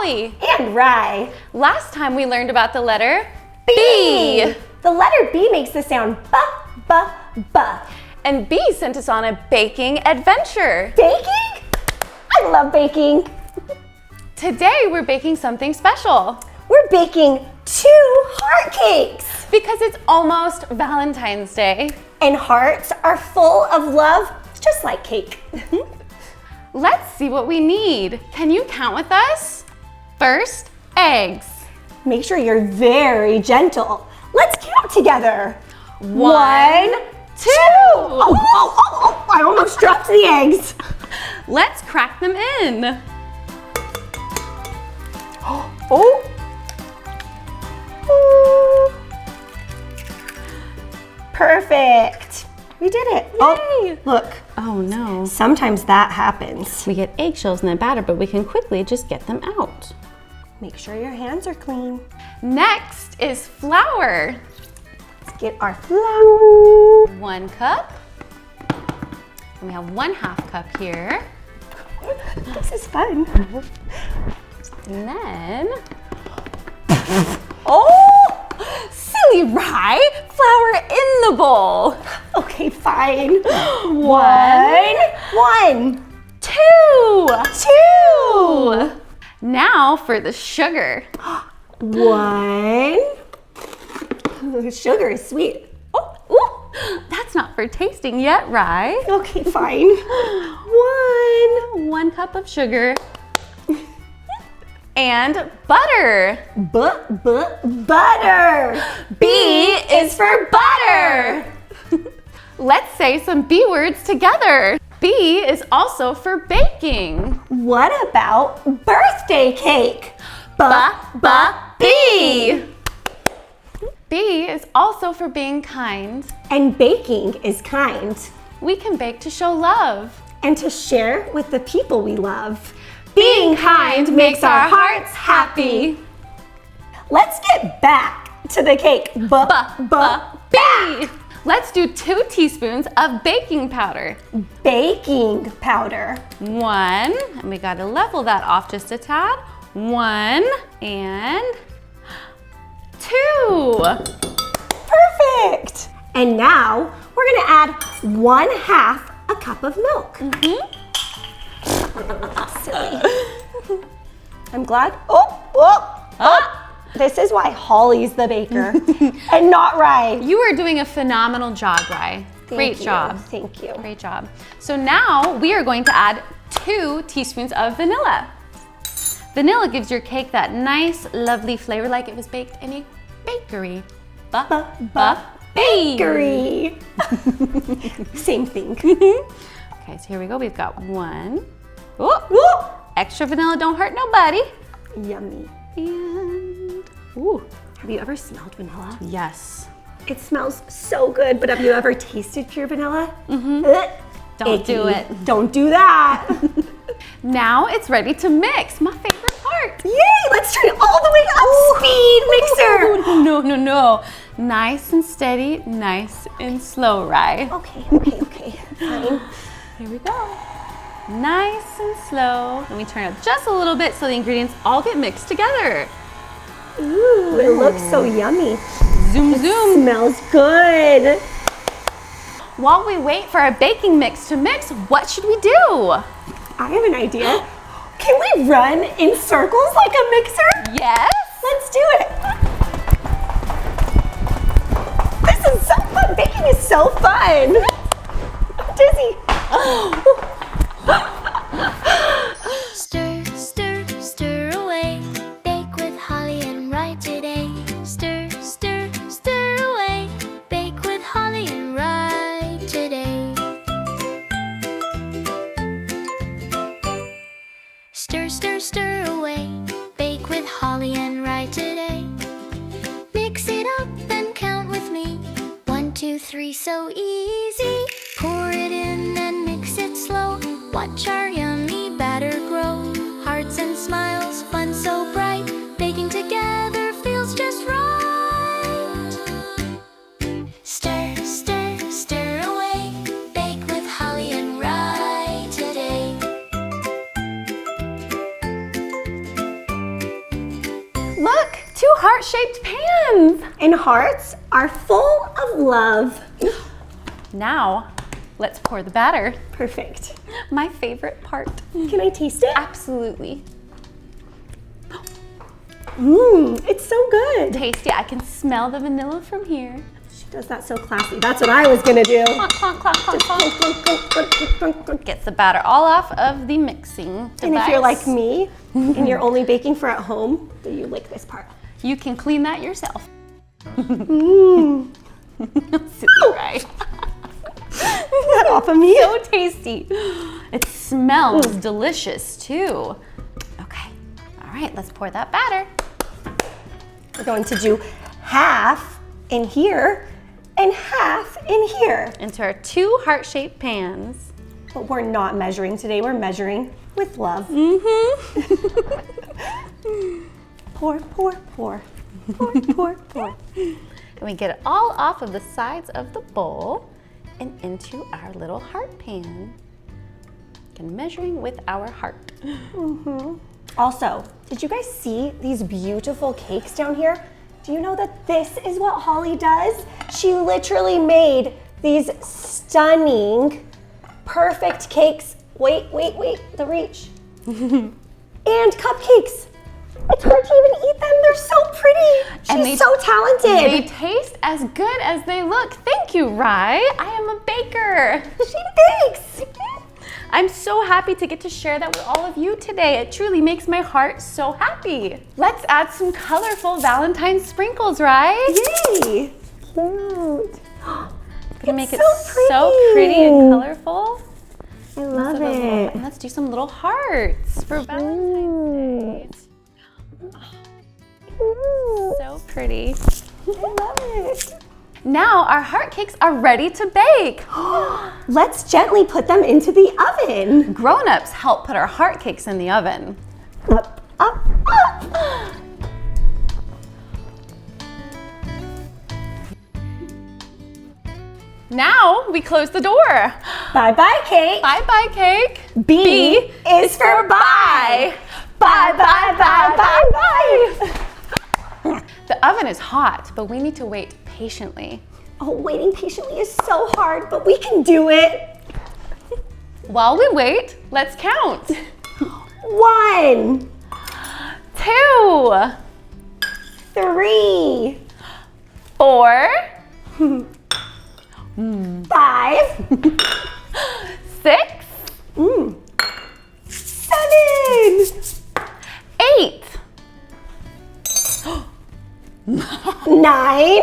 Holly and Rye. Last time we learned about the letter B. The letter B makes the sound ba, ba, ba. And B sent us on a baking adventure. Baking? I love baking. Today we're baking something special. We're baking 2 heart cakes. Because it's almost Valentine's Day. And hearts are full of love, just like cake. Let's see what we need. Can you count with us? First, eggs. Make sure you're very gentle. Let's count together. 1, 2. Oh, I almost dropped the eggs. Let's crack them in. Oh. Perfect. We did it. Yay. Oh, look. Oh no. Sometimes that happens. We get eggshells in the batter, but we can quickly just get them out. Make sure your hands are clean. Next is flour. Let's get our flour. 1 cup. And we have 1/2 cup here. This is fun. And then, oh, silly Rye, flour in the bowl. Okay, fine. 1, 2. Now for the sugar. 1. Sugar is sweet. Oh, that's not for tasting yet, Rye. Okay, fine. 1 cup of sugar. And butter. Butter. B is for butter. Let's say some B words together. B is also for baking. What about birthday cake? B. B is also for being kind. And baking is kind. We can bake to show love. And to share with the people we love. Being kind makes our hearts happy. Let's get back to the cake. B. Let's do 2 teaspoons of baking powder. Baking powder. 1, and we gotta level that off just a tad. 1 and 2. Perfect. And now we're gonna add 1/2 a cup of milk. Silly. I'm glad. This is why Holly's the baker and not Rye. You are doing a phenomenal job, Rye. Great job. Thank you. Great job. So now we are going to add 2 teaspoons of vanilla. Vanilla gives your cake that nice, lovely flavor like it was baked in a bakery. Bakery. Same thing. Okay, so here we go. We've got 1. Extra vanilla don't hurt nobody. Yummy. And, have you ever smelled vanilla? Yes. It smells so good, but have you ever tasted pure vanilla? Don't do it. Don't do that. Now it's ready to mix. My favorite part. Yay, let's turn it all the way up. Speed mixer. No. Nice and steady, nice and slow, Rye. Okay. Fine. Here we go. Nice and slow. Let me turn it up just a little bit so the ingredients all get mixed together. Ooh, it looks so yummy. Zoom. Smells good. While we wait for our baking mix to mix, what should we do? I have an idea. Can we run in circles like a mixer? Yes. Let's do it. This is so fun. Baking is so fun. I'm dizzy. Stir, stir, stir away. Bake with Holly and Rye today. Stir, stir, stir away. Bake with Holly and Rye today. Stir, stir, stir away. Bake with Holly and Rye today. Mix it up and count with me. 1, 2, 3, so easy. Pour it in and mix it slow. Watch our yummy batter grow. Hearts and smiles, fun so bright. Baking together feels just right. Stir, stir, stir away. Bake with Holly and Rye today. heart-shaped pans. And hearts are full of love. Now, let's pour the batter. Perfect. My favorite part. Can I taste it? Absolutely. It's so good. Tasty. I can smell the vanilla from here. She does that so classy. That's what I was gonna do. Clonk, clonk, clonk, clonk, clonk. Gets the batter all off of the mixing device. And if you're like me and you're only baking for at home, then you lick this part. You can clean that yourself. Silly Rye. That off of me. So tasty. It smells delicious too. Okay. All right, let's pour that batter. We're going to do half in here and half in here. Into our 2 heart-shaped pans. But we're not measuring today. We're measuring with love. Pour, pour, pour. Pour, pour, pour. And we get it all off of the sides of the bowl and into our little heart pan. And measuring with our heart. Also, did you guys see these beautiful cakes down here? Do you know that this is what Holly does? She literally made these stunning, perfect cakes. Wait, the reach. And cupcakes. It's hard to even eat them. They're so pretty. She's so talented. They taste as good as they look. Thank you, Rye. I am a baker. She bakes. I'm so happy to get to share that with all of you today. It truly makes my heart so happy. Let's add some colorful Valentine sprinkles, Rye. Yay. Cute. Gonna make it so pretty and colorful. I love it. And let's do some little hearts for Valentine's Day. So pretty. I love it. Now our heart cakes are ready to bake. Let's gently put them into the oven. Grown-ups help put our heart cakes in the oven. Up, up, up. Now we close the door. Bye-bye, cake. Bye-bye, cake. B is for bye. Bye, bye, bye, bye, bye. The oven is hot, but we need to wait patiently. Oh, waiting patiently is so hard, but we can do it. While we wait, let's count. 1, 2, 3, 4, 5, 6, 7, 8, 9,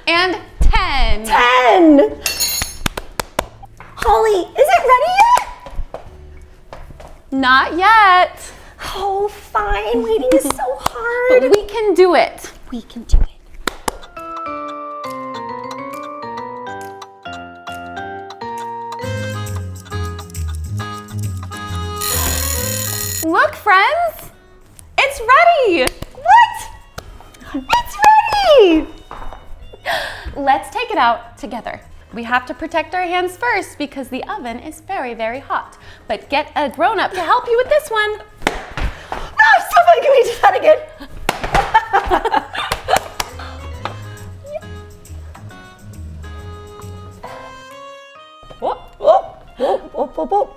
and 10. 10. Holly, is it ready yet? Not yet. Oh, fine. Waiting is so hard. But we can do it. We can do it. Look, friends. It's ready. What? It's ready. Let's take it out together. We have to protect our hands first because the oven is very, very hot. But get a grown-up to help you with this one. No, so fun. Can we do that again? Whoop. Whoop, whoop, whoop, whoop, whoop.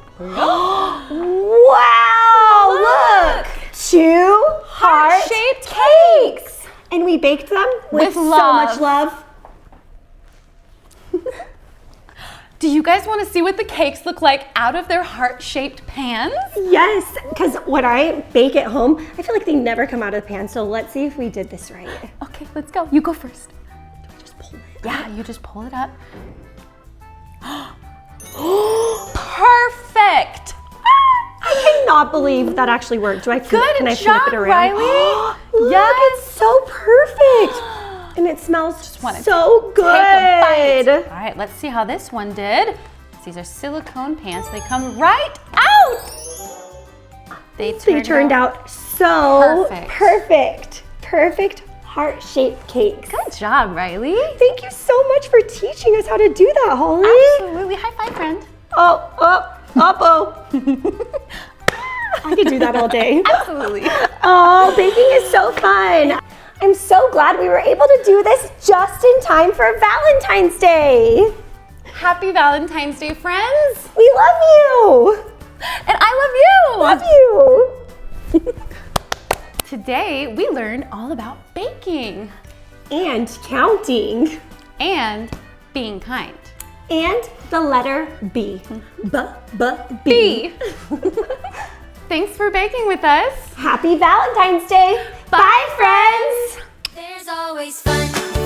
Wow, look. 2 heart-shaped cakes. And we baked them with so much love. Do you guys want to see what the cakes look like out of their heart-shaped pans? Yes, because when I bake at home, I feel like they never come out of the pan. So let's see if we did this right. Okay, let's go. You go first. Do I just pull it? Yeah, you just pull it up. Perfect! I cannot believe that actually worked. Do I flip, Good can I job, flip it around? Riley. Look, Yes. it's so perfect. And it smells wanna so good. Take a bite. All right, let's see how this one did. These are silicone pans. They come right out. They turned out so perfect. Perfect heart-shaped cakes. Good job, Riley. Thank you so much for teaching us how to do that, Holly. Absolutely. High five, friend. Oh. I could do that all day. Absolutely. Oh, baking is so fun. I'm so glad we were able to do this just in time for Valentine's Day. Happy Valentine's Day, friends. We love you. And I love Love you. you. Today, we learned all about baking And counting. and being kind. And the letter B. B. B. Thanks for baking with us. Happy Valentine's Day. Bye, friends. There's always fun.